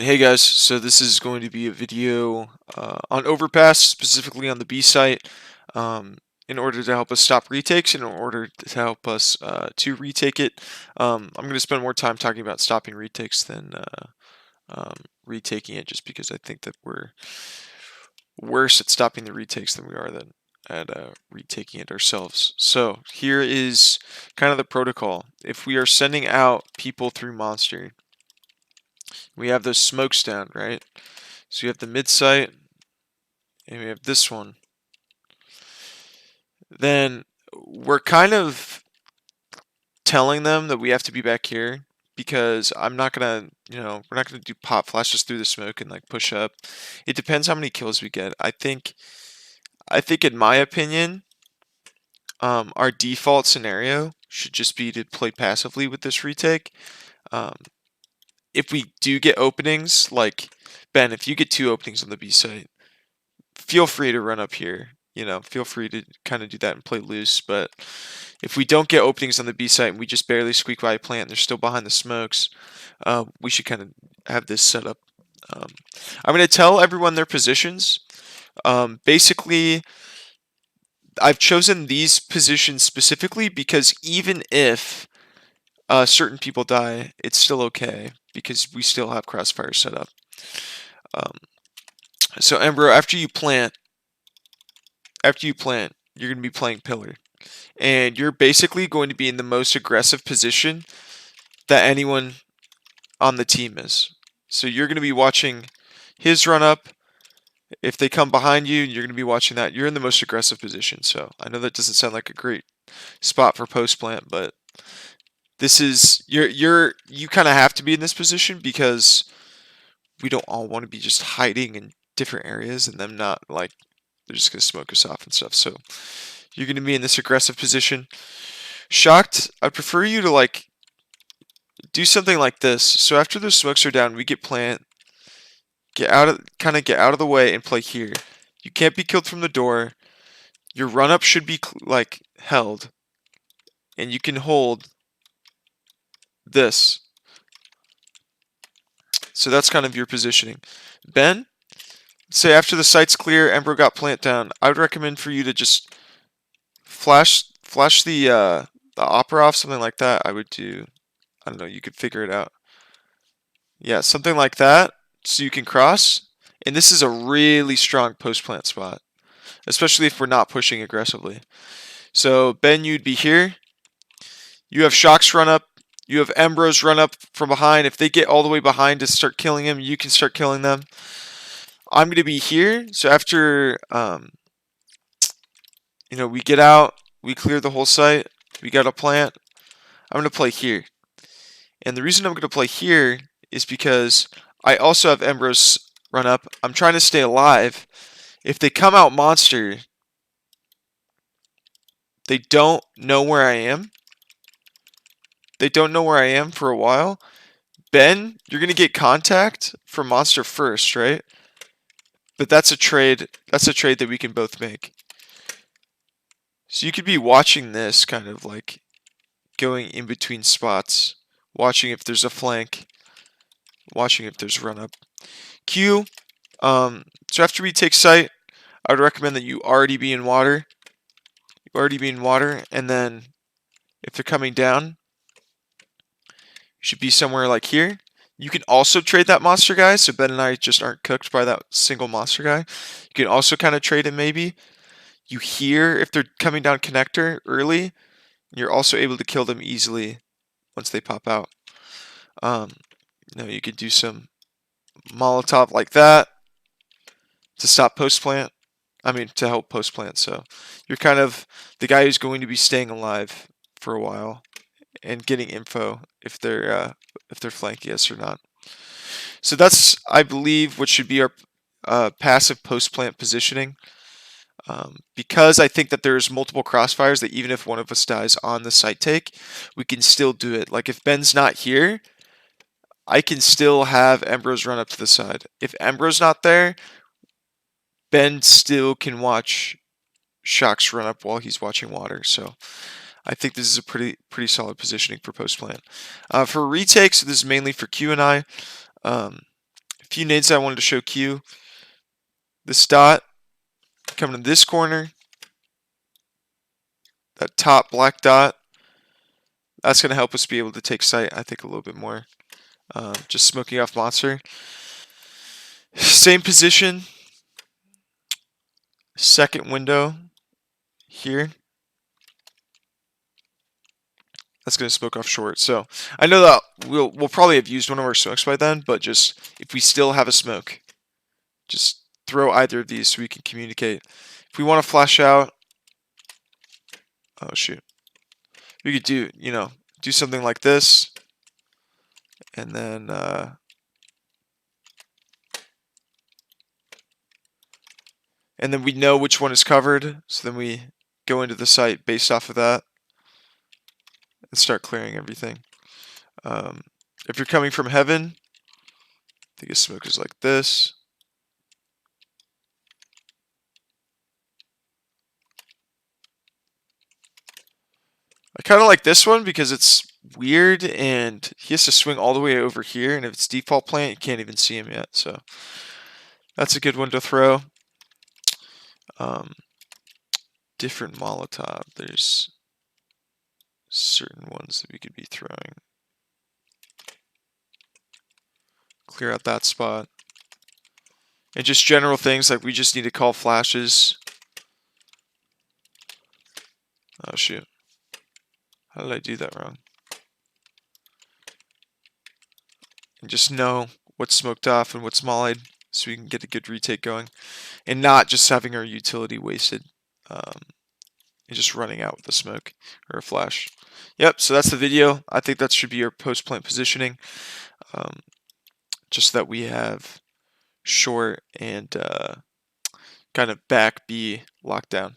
Hey guys, so this is going to be a video on overpass, specifically on the B site, in order to help us stop retakes and in order to help us to retake it. I'm going to spend more time talking about stopping retakes than retaking it, just because I think that we're worse at stopping the retakes than we are at retaking it ourselves. So here is kind of the protocol. If we are sending out people through monster, we have those smokes down, right? So you have the mid site, and we have this one. Then we're kind of telling them that we have to be back here because I'm not gonna, we're not gonna do pop flashes through the smoke and like push up. It depends how many kills we get. I think in my opinion, our default scenario should just be to play passively with this retake. If we do get openings, like Ben, if you get 2 openings on the B site, feel free to run up here. Feel free to kind of do that and play loose. But if we don't get openings on the B site and we just barely squeak by a plant and they're still behind the smokes, we should kind of have this set up. I'm going to tell everyone their positions. Basically, I've chosen these positions specifically because even if certain people die, it's still okay because we still have crossfire set up. So Embro, after you plant, you're going to be playing pillar. And you're basically going to be in the most aggressive position that anyone on the team is. So you're going to be watching his run up. If they come behind you, you're going to be watching that. You're in the most aggressive position. So I know that doesn't sound like a great spot for post plant, but this is you kind of have to be in this position because we don't all want to be just hiding in different areas and them not like they're just going to smoke us off and stuff. So you're going to be in this aggressive position. Shocked, I prefer you to like do something like this. So after those smokes are down, we get plant, get out of the way and play here. You can't be killed from the door. Your run up should be like held, and you can hold this. So that's kind of your positioning. Ben, say after the site's clear, Ember got plant down. I would recommend for you to just flash the opera off, something like that. I would do. I don't know. You could figure it out. Yeah, something like that, so you can cross. And this is a really strong post plant spot, especially if we're not pushing aggressively. So Ben, you'd be here. You have Shocks run up. You have Embros run up from behind. If they get all the way behind to start killing him, you can start killing them. I'm going to be here. So after, we get out, we clear the whole site, we got a plant, I'm going to play here. And the reason I'm going to play here is because I also have Embros run up. I'm trying to stay alive. If they come out monster, they don't know where I am. They don't know where I am for a while. Ben, you're going to get contact from monster first, right? But that's a trade. That's a trade that we can both make. So you could be watching this kind of like going in between spots, watching if there's a flank, watching if there's run up. Q, so after we take site, I would recommend that you already be in water. And then if they're coming down, you should be somewhere like here. You can also trade that monster guy, so Ben and I just aren't cooked by that single monster guy. You can also kind of trade him maybe. You hear if they're coming down connector early, and you're also able to kill them easily once they pop out. You could do some Molotov like that to stop post plant. To help post plant. So you're kind of the guy who's going to be staying alive for a while and getting info if they're flanking us or not. So that's, I believe, what should be our passive post plant positioning. Because I think that there's multiple crossfires that even if one of us dies on the site take, we can still do it. Like if Ben's not here, I can still have Embros run up to the side. If Embros not there, Ben still can watch Shocks run up while he's watching water. So I think this is a pretty solid positioning for post plant. For retakes, this is mainly for Q and I. A few nades I wanted to show Q. This dot coming in this corner, that top black dot, that's going to help us be able to take sight, I think, a little bit more. Just smoking off monster. Same position. Second window here. That's going to smoke off short. So I know that we'll probably have used one of our smokes by then, but just if we still have a smoke, just throw either of these so we can communicate. If we want to flash out, oh shoot, we could do, do something like this, and then we know which one is covered, so then we go into the site based off of that and start clearing everything. If you're coming from heaven, I think a smoke is like this. I kind of like this one because it's weird and he has to swing all the way over here, and if it's default plant, you can't even see him yet, so that's a good one to throw. Different Molotov. There's certain ones that we could be throwing. Clear out that spot. And just general things like we just need to call flashes. Oh shoot. How did I do that wrong? And just know what's smoked off and what's mollied so we can get a good retake going. And not just having our utility wasted. And just running out with a smoke or a flash. Yep, so that's the video. I think that should be our post-plant positioning. Just that we have short and kind of back B lockdown.